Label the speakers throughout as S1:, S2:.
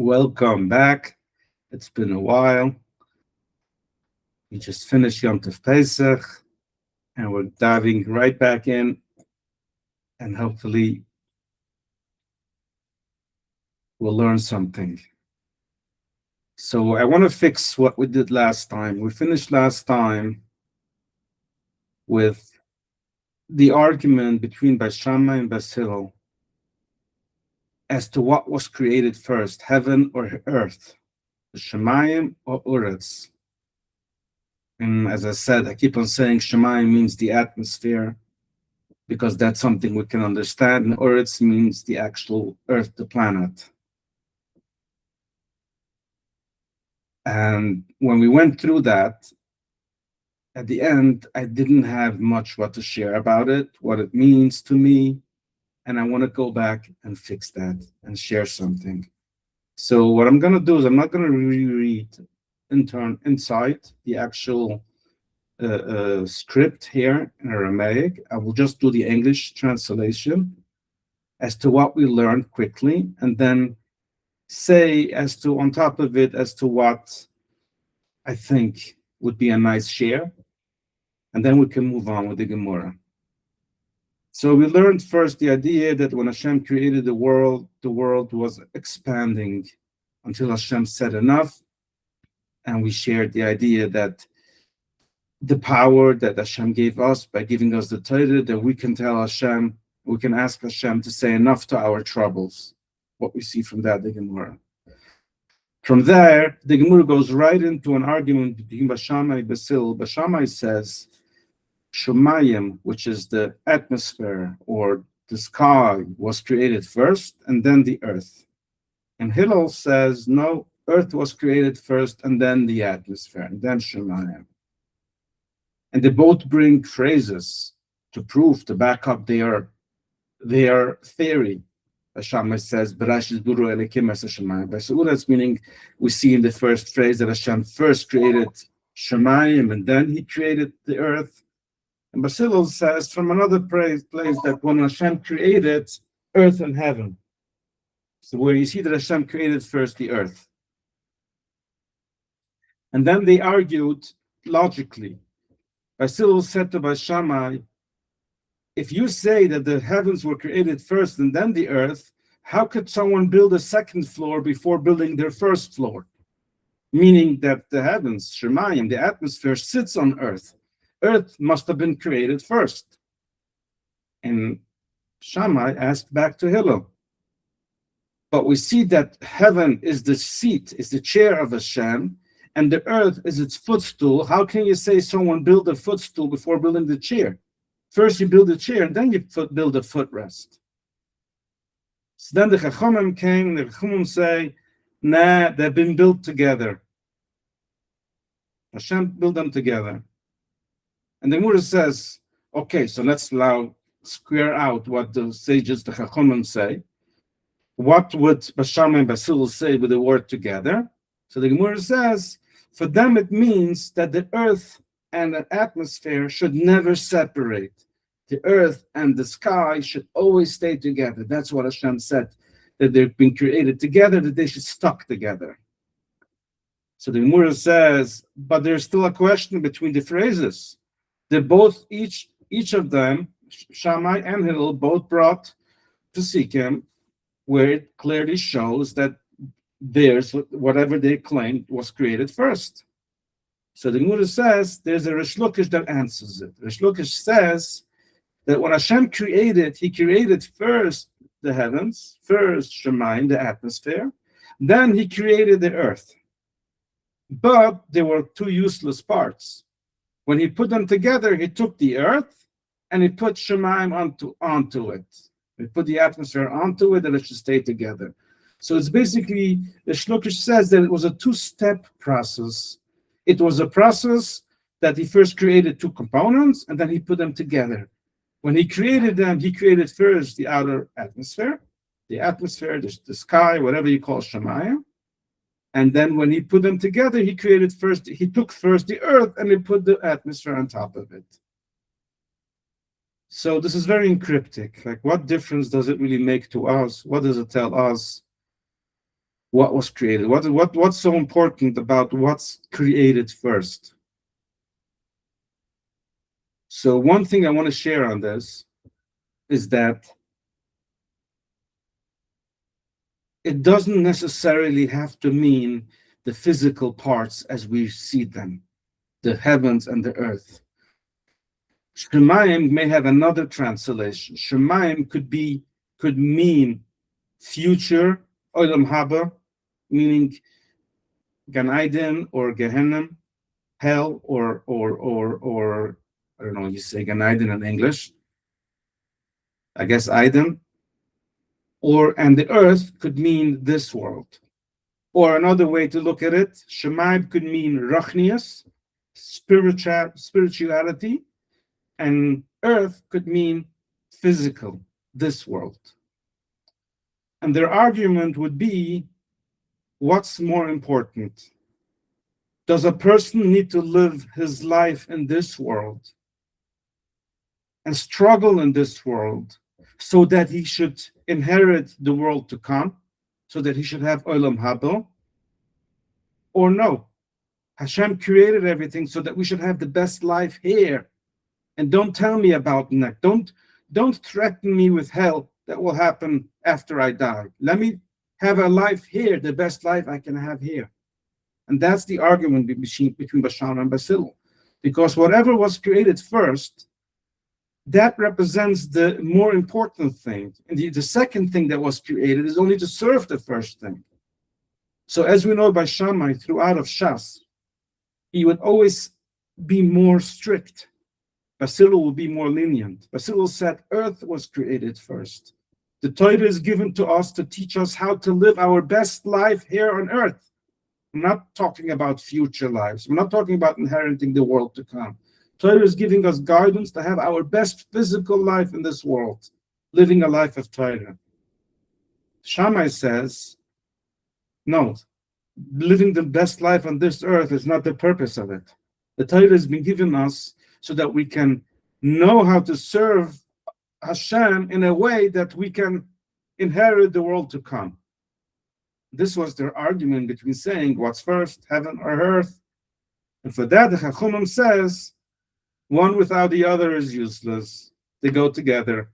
S1: Welcome back. It's been a while. We just finished Yom Tov Pesach, and we're diving right back in, and hopefully we'll learn something. So I want to fix what we did last time. We finished last time with the argument between Beis Shammai and Beis Hillel as to what was created first, heaven or earth, the Shemayim or Uretz. And as I said, I keep on saying Shemayim means the atmosphere, because that's something we can understand, and Uretz means the actual earth, the planet. And when we went through that, at the end, I didn't have much what to share about it, what it means to me, and I want to go back and fix that and share something. So what I'm going to do is I'm not going to reread inside the actual script here in Aramaic. I will just do the English translation as to what we learned quickly, and then say as to, on top of it, as to what I think would be a nice share, and then we can move on with the Gemara. So we learned first the idea that when Hashem created the world was expanding until Hashem said enough, and we shared the idea that the power that Hashem gave us by giving us the Torah, that we can tell Hashem, we can ask Hashem to say enough to our troubles. What we see from that, the Gemara. From there, the Gemara goes right into an argument between Beis Shammai and Beis Hillel. Beis Shammai says, Shemayim, which is the atmosphere or the sky, was created first, and then the earth. And Hillel says, no, earth was created first, and then the atmosphere, and then Shemayim. And they both bring phrases to prove, to back up their theory. Beis Shammai says, Bereshit buru Elokim es hashamayim. That's meaning we see in the first phrase that Hashem first created Shemayim, and then he created the earth. And Beis Hillel says from another place that when Hashem created earth and heaven, so where you see that Hashem created first the earth. And then they argued logically. Beis Hillel said to Beis Shammai, if you say that the heavens were created first and then the earth, how could someone build a second floor before building their first floor? Meaning that the heavens, Shemayim, the atmosphere, sits on earth. Earth must have been created first. And Shammai asked back to Hillel, but we see that heaven is the seat, is the chair of Hashem, and the earth is its footstool. How can you say someone built a footstool before building the chair? First you build a chair, and then you build a footrest. So then the Chachamim came, the Chachamim say, nah, they've been built together. Hashem built them together. And the Gemara says, okay, so let's now square out what the sages, the Chachamim, say. What would Beis Shammai and Beis Hillel say with the word together? So the Gemara says, for them it means that the earth and the atmosphere should never separate. The earth and the sky should always stay together. That's what Hashem said, that they've been created together, that they should stuck together. So the Gemara says, but there's still a question between the phrases. They both, each of them, Shammai and Hillel, both brought to Sikkim, where it clearly shows that theirs, whatever they claimed, was created first. So the Gemara says there's a Rish Lakish that answers it. Rish Lakish says that when Hashem created, he created first the heavens, first Shemayim, the atmosphere, then he created the earth. But there were two useless parts. When he put them together, he took the earth and he put Shemayim onto it. He put the atmosphere onto it and it should stay together. So it's basically, Rish Lakish says that it was a two-step process. It was a process that he first created two components and then he put them together. When he created them, he created first the outer atmosphere, the sky, whatever you call Shemayim. And then when he put them together, he took first the earth and he put the atmosphere on top of it. So this is very encryptic. Like, what difference does it really make to us? What does it tell us? what was created. What's so important about what's created first? So one thing I want to share on this is that it doesn't necessarily have to mean the physical parts as we see them, the heavens and the earth. Shemayim may have another translation. Shemayim could mean future, Olam Haba, meaning Gan Eden or Gehenna, hell, or I don't know, you say Gan Eden in English. I guess Eden. And the earth could mean this world. Or another way to look at it, Shemayim could mean Rachnias, spirituality, and earth could mean physical, this world. And their argument would be, what's more important? Does a person need to live his life in this world and struggle in this world so that he should inherit the world to come, so that he should have Olam Haba? Or no, Hashem created everything so that we should have the best life here. And don't tell me about next. Don't threaten me with hell that will happen after I die. Let me have a life here, the best life I can have here. And that's the argument between Bashar and Basil. Because whatever was created first, that represents the more important thing. And the second thing that was created is only to serve the first thing. So as we know by Shammai, throughout of Shas, he would always be more strict. Basil will be more lenient. Basil said earth was created first. The Torah is given to us to teach us how to live our best life here on earth. I'm not talking about future lives. I'm not talking about inheriting the world to come. Torah is giving us guidance to have our best physical life in this world, living a life of Torah. Shammai says, no, living the best life on this earth is not the purpose of it. The Torah has been given us so that we can know how to serve Hashem in a way that we can inherit the world to come. This was their argument between saying, what's first, heaven or earth? And for that, the Chachumim says, one without the other is useless. They go together.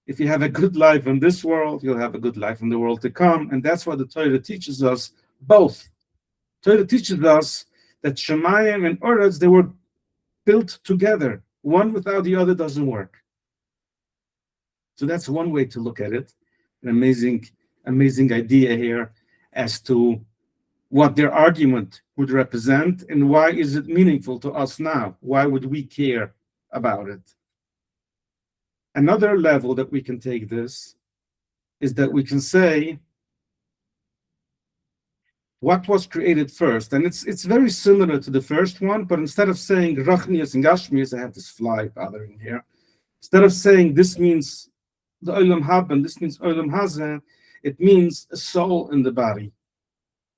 S1: If you have a good life in this world, you'll have a good life in the world to come. And that's what the Torah teaches us, both. Torah teaches us that Shemayim and Eretz, they were built together. One without the other doesn't work. So that's one way to look at it. An amazing idea here as to what their argument would represent and why is it meaningful to us now? Why would we care about it? Another level that we can take this is that we can say what was created first. And it's very similar to the first one, but instead of saying Rachnias and Gashmias, I have this fly bothering here. Instead of saying this means the Olam Haba and this means Olam Hazeh, it means a soul in the body.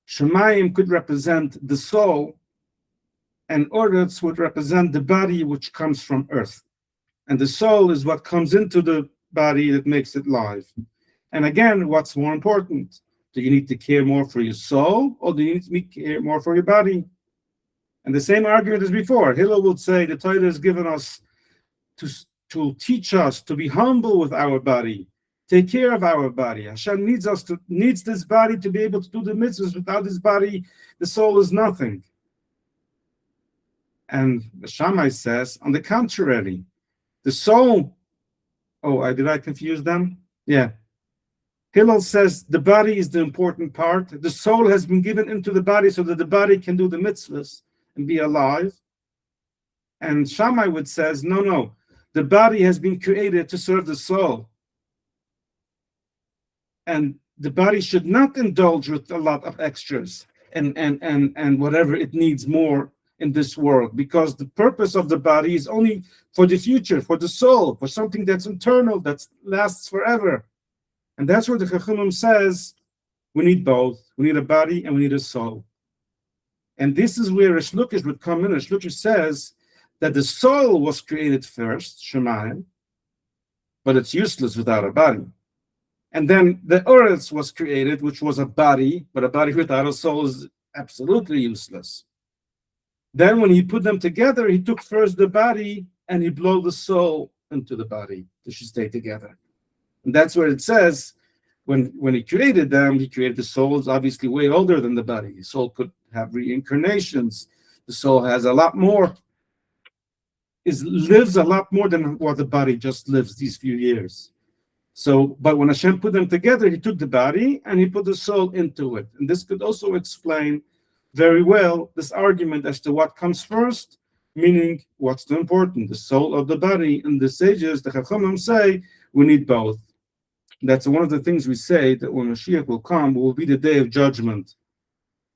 S1: Shemayim could represent the soul, and Oretz would represent the body which comes from earth. And the soul is what comes into the body that makes it live. And again, what's more important? Do you need to care more for your soul, or do you need to care more for your body? And the same argument as before. Hillel would say the Torah has given us to teach us to be humble with our body, take care of our body. Hashem needs this body to be able to do the mitzvahs. Without this body, the soul is nothing. And the Shammai says, on the contrary, the soul. Did I confuse them? Yeah. Hillel says the body is the important part. The soul has been given into the body so that the body can do the mitzvahs and be alive. And Shammai would says, no. The body has been created to serve the soul. And the body should not indulge with a lot of extras and whatever it needs more in this world, because the purpose of the body is only for the future, for the soul, for something that's internal, that lasts forever. And that's where the Chachamim says we need both. We need a body and we need a soul. And this is where Resh Lakish would come in. Resh Lakish says that the soul was created first, Shemayim, but it's useless without a body. And then the earth was created, which was a body, but a body without a soul is absolutely useless. Then when he put them together, he took first the body and he blew the soul into the body. They should stay together. And that's where it says, when he created them, he created the souls obviously way older than the body. The soul could have reincarnations. The soul has a lot more, lives a lot more than what the body just lives these few years. So, but when Hashem put them together, he took the body and he put the soul into it. And this could also explain very well this argument as to what comes first, meaning what's the important, the soul or the body. And the sages, the Chachamim, say we need both. That's one of the things we say, that when Mashiach will come, will be the day of judgment.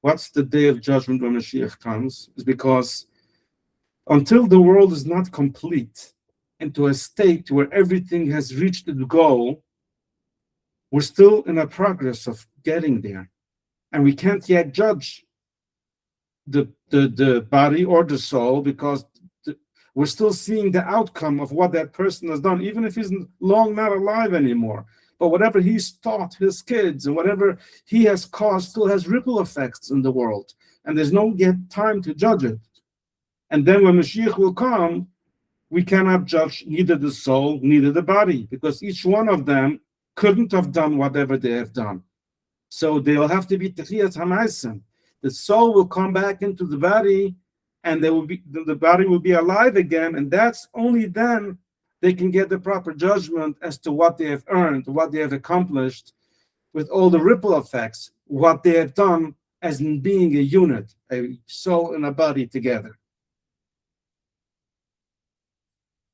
S1: What's the day of judgment when Mashiach comes? Is because until the world is not complete into a state where everything has reached its goal, we're still in a progress of getting there. And we can't yet judge the body or the soul, because we're still seeing the outcome of what that person has done, even if he's long not alive anymore. But whatever he's taught his kids and whatever he has caused still has ripple effects in the world. And there's no yet time to judge it. And then when Mashiach will come, we cannot judge neither the soul, neither the body, because each one of them couldn't have done whatever they have done. So they'll have to be Techiyat HaMaaseh. The soul will come back into the body, and the body will be alive again, and that's only then they can get the proper judgment as to what they have earned, what they have accomplished, with all the ripple effects, what they have done as in being a unit, a soul and a body together.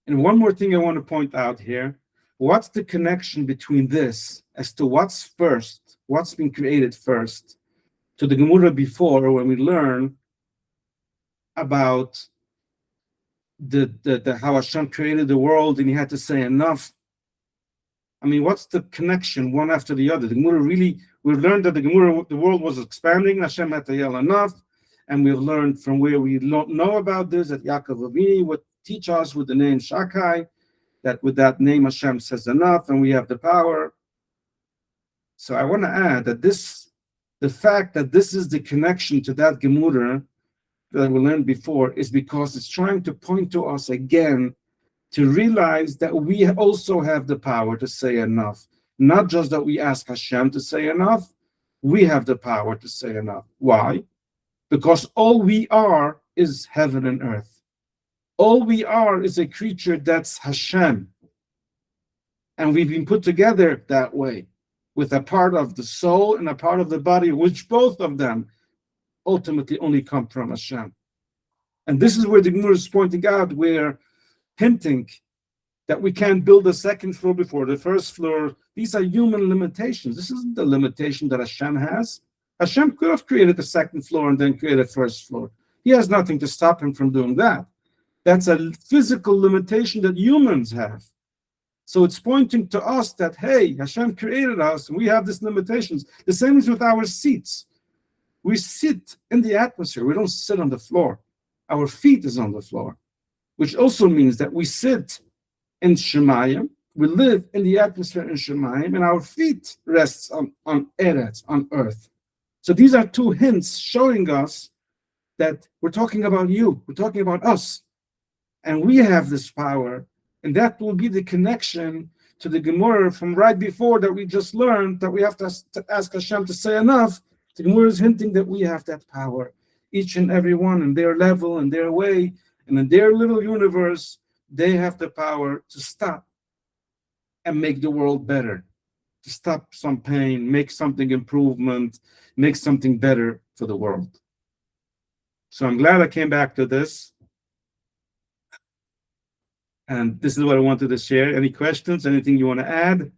S1: And one more thing I want to point out here, what's the connection between this as to what's first, what's been created first, to the Gemara before, when we learn about the how Hashem created the world and he had to say enough. I mean, what's the connection one after the other? The Gemara really, we've learned that the world was expanding, Hashem had to yell enough, and we've learned from where we don't know about this, that Yaakov Avini would teach us with the name Shakai, that with that name Hashem says enough, and we have the power. So I want to add that the fact that this is the connection to that Gemara that we learned before is because it's trying to point to us again to realize that we also have the power to say enough. Not just that we ask Hashem to say enough, we have the power to say enough. Why? Because all we are is heaven and earth. All we are is a creature that's Hashem. And we've been put together that way, with a part of the soul and a part of the body, which both of them ultimately only come from Hashem. And this is where the Gemara is pointing out, we're hinting that we can't build a second floor before the first floor. These are human limitations. This isn't the limitation that Hashem has. Hashem could have created a second floor and then created a first floor. He has nothing to stop him from doing that. That's a physical limitation that humans have. So it's pointing to us that, hey, Hashem created us and we have these limitations. The same is with our seats. We sit in the atmosphere. We don't sit on the floor. Our feet is on the floor, which also means that we sit in Shemayim. We live in the atmosphere in Shemayim, and our feet rests on Eretz, on earth. So these are two hints showing us that we're talking about you. We're talking about us. And we have this power, and that will be the connection to the Gemara from right before that we just learned, that we have to ask Hashem to say enough. The Gemara is hinting that we have that power, each and every one in their level, in their way, and in their little universe, they have the power to stop and make the world better, to stop some pain, make something improvement, make something better for the world. So I'm glad I came back to this. And this is what I wanted to share. Any questions? Anything you want to add?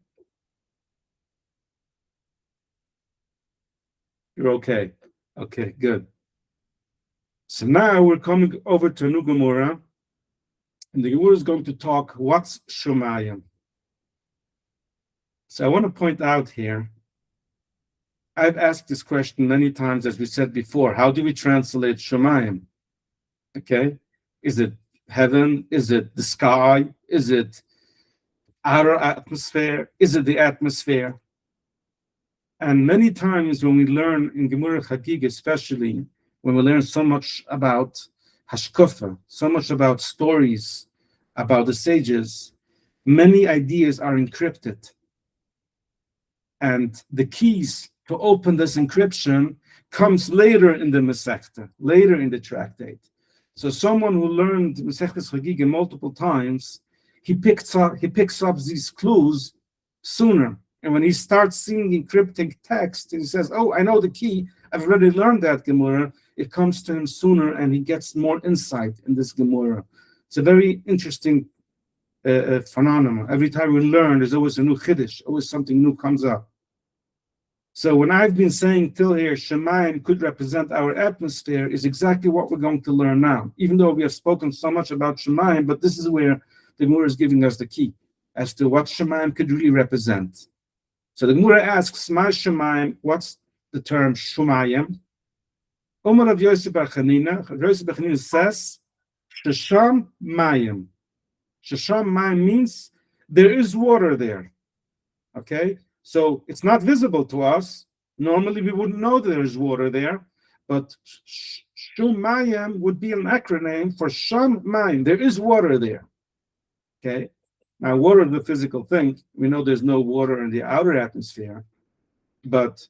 S1: You're okay. Okay, good. So now we're coming over to a new Gemara. And the Gemara is going to talk, what's Shemayim? So I want to point out here, I've asked this question many times, as we said before. How do we translate Shemayim? Okay, is it heaven? Is it the sky? Is it outer atmosphere? Is it the atmosphere? And many times when we learn in Gemara Chagigah, especially when we learn so much about hashkafa, so much about stories, about the sages, many ideas are encrypted. And the keys to open this encryption comes later in the Masechta, later in the tractate. So someone who learned Masechtas Chagigah multiple times, he picks up these clues sooner. And when he starts seeing encrypted text, he says, "Oh, I know the key. I've already learned that Gemara." It comes to him sooner, and he gets more insight in this Gemara. It's a very interesting phenomenon. Every time we learn, there's always a new chiddush, always something new comes up. So when I've been saying till here, Shemayim could represent our atmosphere, is exactly what we're going to learn now. Even though we have spoken so much about Shemayim, but this is where the Gemara is giving us the key as to what Shemayim could really represent. So the Gemara asks, "Ma Shemayim?" What's the term Shemayim? Omar Rav Yosef bar Chanina. Rav Yosef bar Chanina says, "Shesham Mayim." Shesham Mayim means there is water there. Okay. So it's not visible to us. Normally we wouldn't know there is water there, but Shumayim would be an acronym for Sham Mayim. There is water there. Okay. Now, water is a physical thing. We know there's no water in the outer atmosphere, but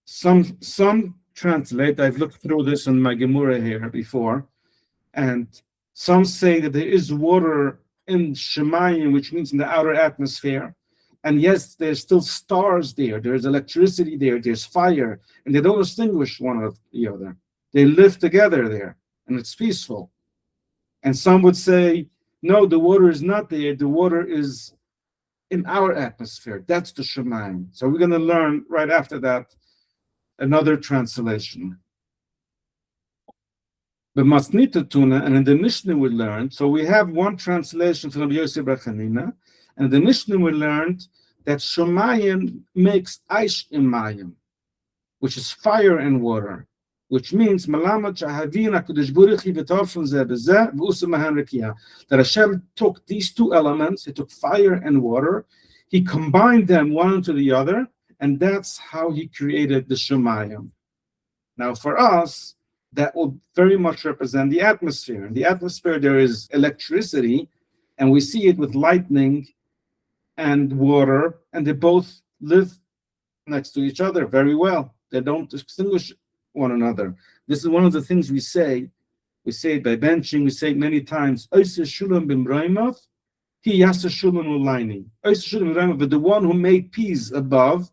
S1: some translate. I've looked through this in my Gemara here before, and some say that there is water in Shemayim, which means in the outer atmosphere. And yes, there's still stars there. There's electricity there. There's fire. And they don't extinguish one of the other. They live together there. And it's peaceful. And some would say, no, the water is not there. The water is in our atmosphere. That's the Shemayim. So we're going to learn right after that another translation. The Masnita Tuna, and in the Mishnah we learned, so we have one translation from Yosef bar Chanina, and in the Mishnah we learned that Shemayim makes Aish in Mayim, which is fire and water, which means that Hashem took these two elements, he took fire and water, he combined them one into the other, and that's how he created the Shemayim. Now for us, that will very much represent the atmosphere. In the atmosphere, there is electricity, and we see it with lightning and water, and they both live next to each other very well. They don't extinguish one another. This is one of the things we say. We say it by benching. We say it many times. But the one who made peace above.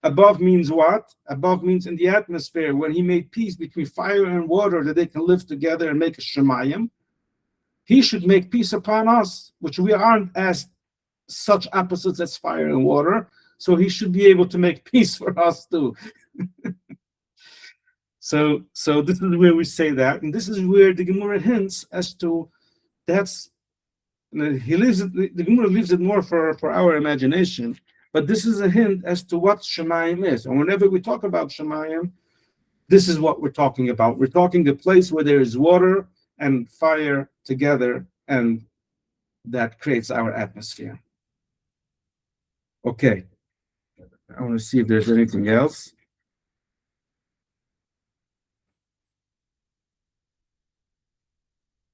S1: Above means what? Above means in the atmosphere, when he made peace between fire and water, that they can live together and make a Shemayim. He should make peace upon us, which we aren't as such opposites as fire and water. So he should be able to make peace for us too. So this is where we say that, and this is where the Gemara hints as to that's the Gemara leaves it more for our imagination. But this is a hint as to what Shemayim is. And whenever we talk about Shemayim, this is what we're talking about. We're talking a place where there is water and fire together, and that creates our atmosphere. Okay. I want to see if there's anything else.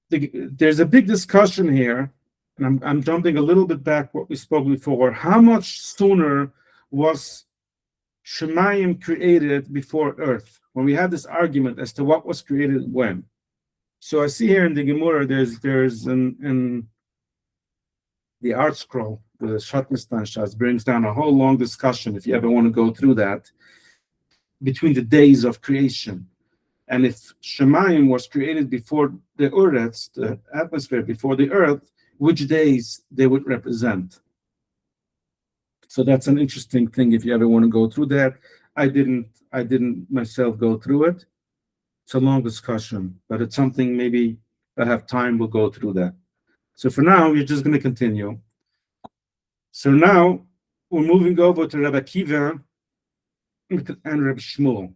S1: There's a big discussion here. And I'm jumping a little bit back what we spoke before. How much sooner was Shemayim created before Earth? When we had this argument as to what was created when. So I see here in the Gemara, there's in the art scroll, the Shatmistan Shas brings down a whole long discussion, if you ever want to go through that, between the days of creation. And if Shemayim was created before the Uretz, the atmosphere before the Earth, which days they would represent. So that's an interesting thing if you ever want to go through that. I didn't myself go through it. It's a long discussion, but it's something maybe if I have time, we'll go through that. So for now, we're just going to continue. So now we're moving over to Rabbi Akiva and Rabbi Shmuel.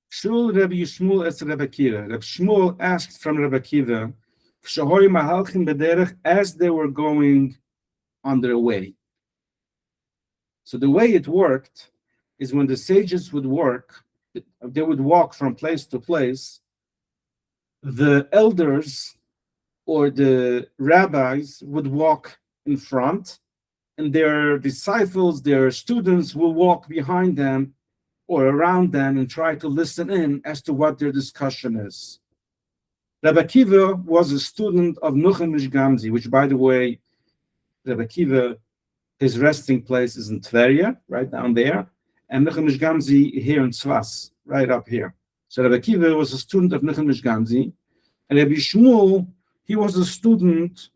S1: Shul Rabbi Shmuel as Rabbi Akiva. Rabbi Shmuel asked from Rabbi Akiva, as they were going on their way. So the way it worked is when the sages would work, they would walk from place to place. The elders or the rabbis would walk in front, and their disciples, their students, will walk behind them or around them and try to listen in as to what their discussion is. Rabbi Akiva was a student of Nuchem Ish Gamzi, which, by the way, Rabbi Akiva, his resting place is in Tveria, right down there, and Nuchem Ish Gamzi here in Tzvas, right up here. So Rabbi Akiva was a student of Nuchem Ish Gamzi, and Rabbi Shmuel, he was a student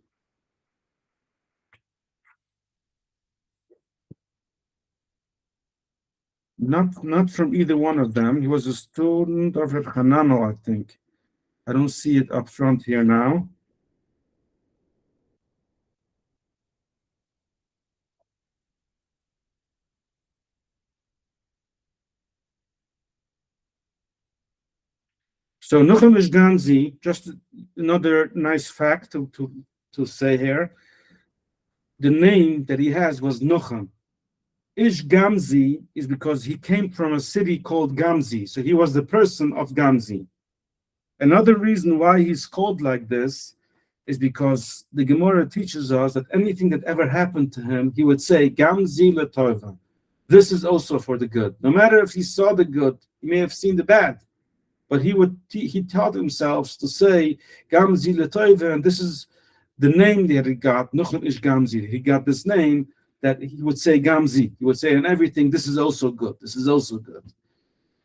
S1: not from either one of them. He was a student of Reb Hanano, I think. I don't see it up front here now. So Nuchem Ish Gamzi, just another nice fact to say here. The name that he has was Nuchem. Ish Gamzi is because he came from a city called Gamzi, so he was the person of Gamzi. Another reason why he's called like this is because the Gemara teaches us that anything that ever happened to him, he would say, Gamzi letova. This is also for the good. No matter if he saw the good, he may have seen the bad, but he taught himself to say, Gamzi letova, and this is the name that he got, Nuchem Ish Gamzi. He got this name that he would say Gamzi. He would say in everything, this is also good. This is also good.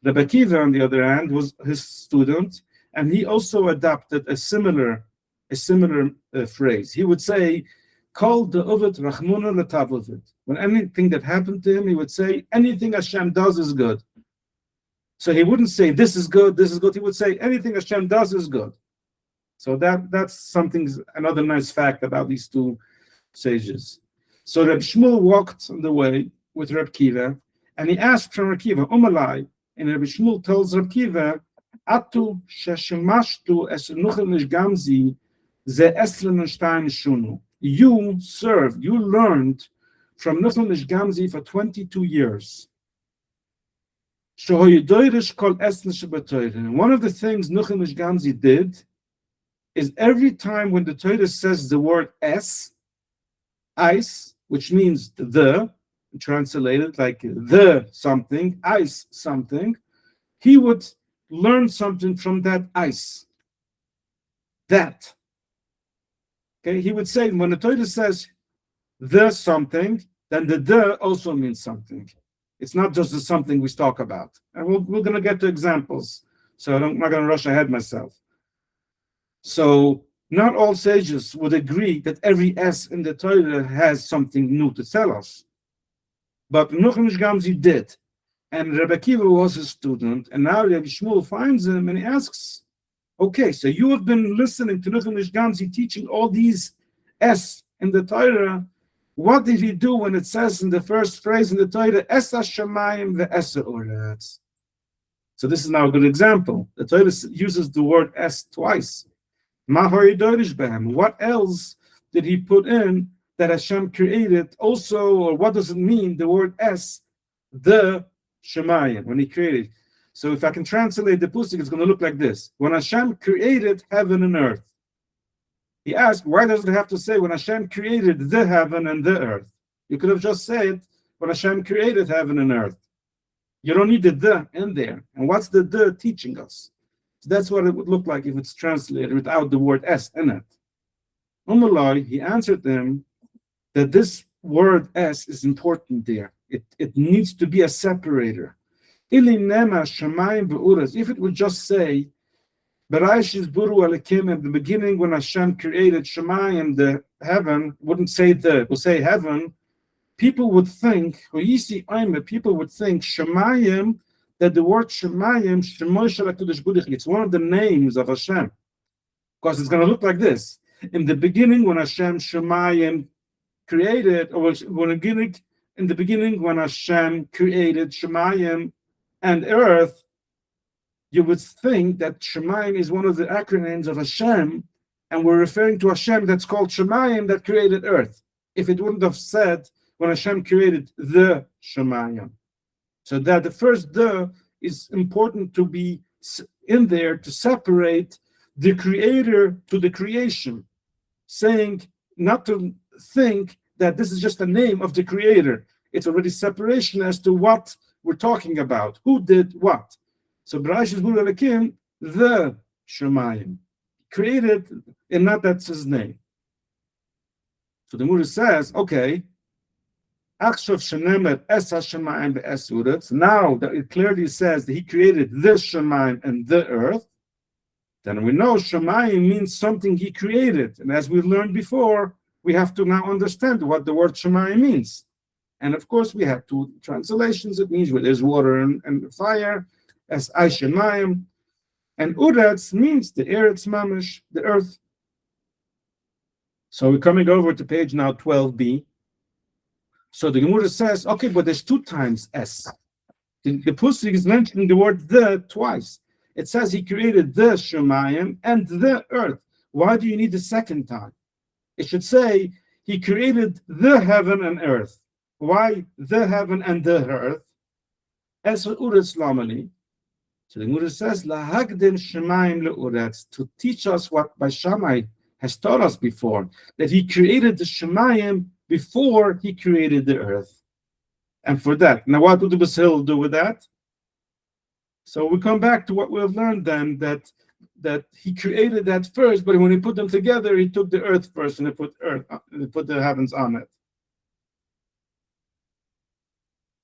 S1: Rabbi Akiva, on the other hand, was his student, and he also adopted a similar phrase. He would say, "Kol de'ovet rachmuna letavovit." When anything that happened to him, he would say, "Anything Hashem does is good." So he wouldn't say, "This is good, this is good." He would say, "Anything Hashem does is good." So that's something, another nice fact about these two sages. So Reb Shmuel walked on the way with Reb Kiva, and he asked from Reb Kiva, Umalai, and Reb Shmuel tells Reb Kiva, Atu sheshemashtu es Nuchem Ish Gamzi ze 22 shunu. You served, you learned from Nuchem Ish Gamzi for 22 years. And one of the things Nuchem Ish Gamzi did is every time when the Torah says the word es, ice, which means the, translated like the something, ice something, he would learn something from that ice. That. Okay, he would say when the Torah says the something, then the also means something. It's not just the something we talk about. And we're going to get to examples, so I'm not going to rush ahead myself. So not all sages would agree that every S in the Torah has something new to tell us. But Nuchem Ish Gamzi did. And Rabbi Akiva was his student. And now Rabbi Shmuel finds him and he asks, okay, so you have been listening to Nuchem Ish Gamzi teaching all these S in the Torah. What did he do when it says in the first phrase in the Torah, Es HaShamayim ve'es ha'oretz? So this is now a good example. The Torah uses the word S twice. What else did he put in that Hashem created also, or what does it mean, the word S, the Shemayim, when he created? So if I can translate the Pusik, it's going to look like this. When Hashem created heaven and earth, he asked, why does it have to say when Hashem created the heaven and the earth? You could have just said when Hashem created heaven and earth. You don't need the in there. And what's the teaching us? So that's what it would look like if it's translated without the word S in it. Umalai, he answered them that this word S is important there. It needs to be a separator. If it would just say, Bereshis Buru Alekim, in the beginning when Hashem created Shemayim, the heaven, wouldn't say it would say heaven, people would think, people would think Shemayim, that the word Shemayim, it's one of the names of Hashem. Because it's going to look like this. In the beginning, when Hashem Shemayim created, or in the beginning, when Hashem created Shemayim and earth, you would think that Shemayim is one of the acronyms of Hashem, and we're referring to Hashem that's called Shemayim that created earth. If it wouldn't have said when Hashem created the Shemayim. So that the first the is important to be in there to separate the creator to the creation, saying not to think that this is just a name of the creator. It's already separation as to what we're talking about, who did what. So Bereshit Bara Elokim, the Shemayim, created, and not that's his name. So the Gemara says, okay, now that it clearly says that he created the Shemayim and the earth, then we know Shemayim means something he created. And as we learned before, we have to now understand what the word Shemayim means. And of course, we have two translations. It means where there's water and fire, as Ay Shemayim. And Uretz means the Eretz Mamish, the earth. So we're coming over to page now 12b. So the Gemara says, okay, but there's two times S. The Pusik is mentioning the word the twice. It says he created the Shemayim and the earth. Why do you need the second time? It should say he created the heaven and earth. Why the heaven and the earth? As for Uretz Lamali. So the Gemara says, Lahagdim Shemayim le'uretz, to teach us what by Shammai has taught us before, that he created the Shemayim before he created the earth. And for that, now what would the Basil do with that? So we come back to what we have learned then, that he created that first, but when he put them together, he took the earth first and he put the heavens on it.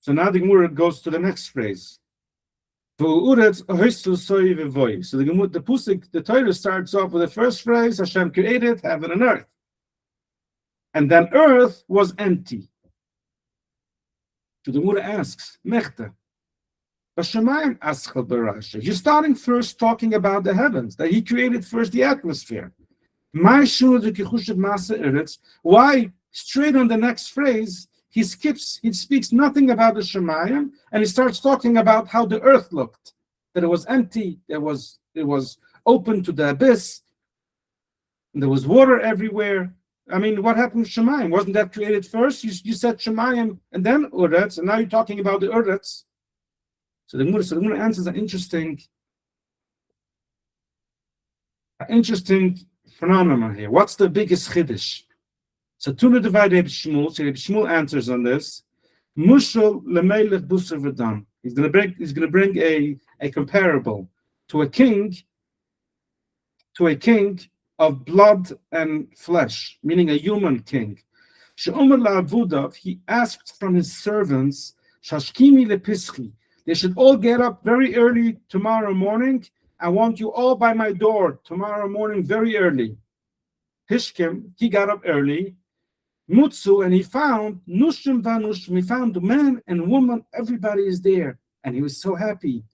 S1: So now the Gemara goes to the next phrase. So the Pusik, the Torah starts off with the first phrase, Hashem created heaven and earth. And then earth was empty. So the Gemara asks, Mechta, you're starting first talking about the heavens, that he created first the atmosphere. Why straight on the next phrase, he speaks nothing about the Shemayim, and he starts talking about how the earth looked, that it was empty, it was open to the abyss, and there was water everywhere. I mean, what happened to Shemayim? Wasn't that created first? You said Shemayim and then Uretz, and now you're talking about the Uretz. So the Gemara answers an interesting phenomenon here. What's the biggest chiddush? So Tuna divide Reb Shmuel. So Reb Shmuel answers on this. Mushal lemelech buser v'dam. He's going to bring a comparable to a king of blood and flesh, meaning a human king. She'omer la'avudav, he asked from his servants, Shashkimi lepischi, they should all get up very early tomorrow morning. I want you all by my door tomorrow morning very early. Hishkim, he got up early. Mutsu, and he found Nushim Vanushim, he found man and woman, everybody is there. And he was so happy.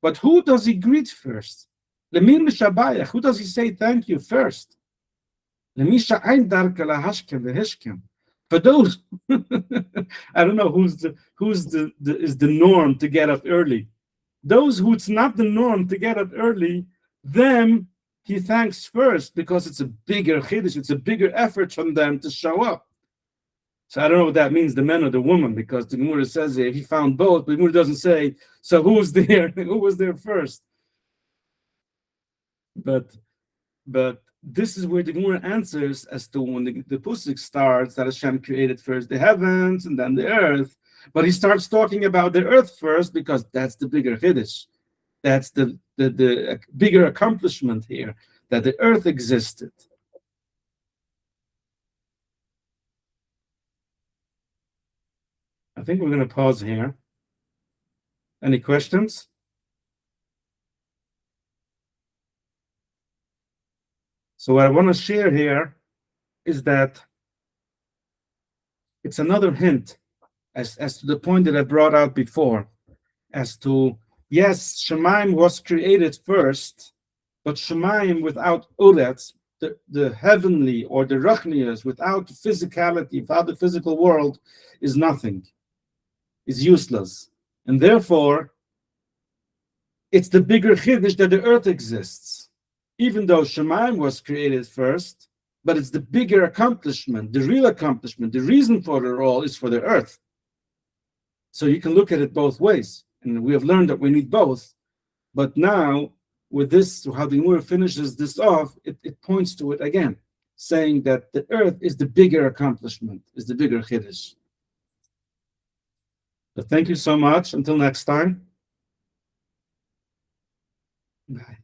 S1: But who does he greet first? Lemin Mishabayach, who does he say thank you first? Lemisha Ein Darka Lahashkem Vehishkem. For those, I don't know who's the norm to get up early. Those who it's not the norm to get up early, them he thanks first because it's a bigger chiddush, it's a bigger effort from them to show up. So I don't know what that means, the man or the woman, because the Gemara says if he found both, but the Gemara doesn't say, so who's there? Who was there first? But this is where the Gemara answers as to when the Pusik starts that Hashem created first the heavens and then the earth. But he starts talking about the earth first because that's the bigger chiddush. That's the bigger accomplishment here, that the earth existed. I think we're going to pause here. Any questions? So what I want to share here is that it's another hint as to the point that I brought out before, as to, yes, Shemayim was created first, but Shemayim without Uretz, the heavenly or the Rachnias, without physicality, without the physical world, is nothing, is useless. And therefore, it's the bigger chiddush that the earth exists. even though Shemayim was created first, but it's the bigger accomplishment, the real accomplishment, the reason for it all is for the earth. So you can look at it both ways. And we have learned that we need both. But now, with this, how the Gemara finishes this off, it points to it again, saying that the earth is the bigger accomplishment, is the bigger chiddush. So thank you so much. Until next time. Bye.